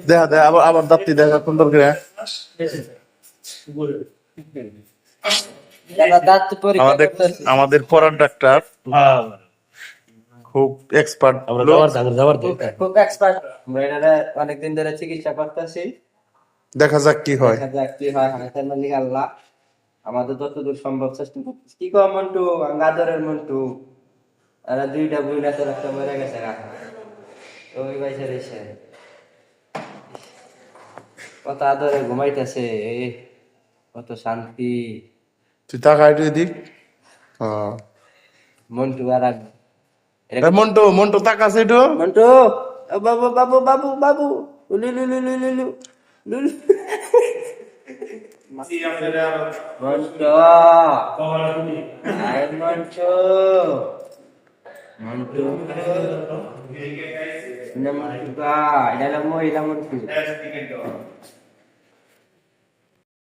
দেখা দেখা আবার আবার দাঁতটি দেখা সুন্দর করে। দাঁত পরীক্ষা আমাদের করতেছি। আমাদের পড়ার ডাক্তার খুব এক্সপার্ট লোক। খুব এক্সপার্ট। আমরা এটা অনেকদিন ধরে চিকিৎসা করতেছি। দেখা যাক কি হয়। দেখা যাক কি হয়, হাতের মালিক আল্লাহ। আমাদের যতদূর সম্ভব চেষ্টা করতেছি। কি কো মন্টু, গাদরের মন্টু, এরা দুইটা বুইলা তো একটা মরে গেছে রাখা। তো ওই বাইসে রয়েছে, কত আদরে ঘুমাইতেছে, কত শান্তি। তুই তাকাই তুই দিক। হ্যাঁ মন্টু আর মন্টু মন্টু তাকাছে একটু। মন্টু, ও বাবু বাবু বাবু বাবু, লুলু লুলু লুলু লুলু লুলু। মন্টু, আয় মন্টু, মন্টু, মন্টু, এটা হলো মহিলা মন্টু।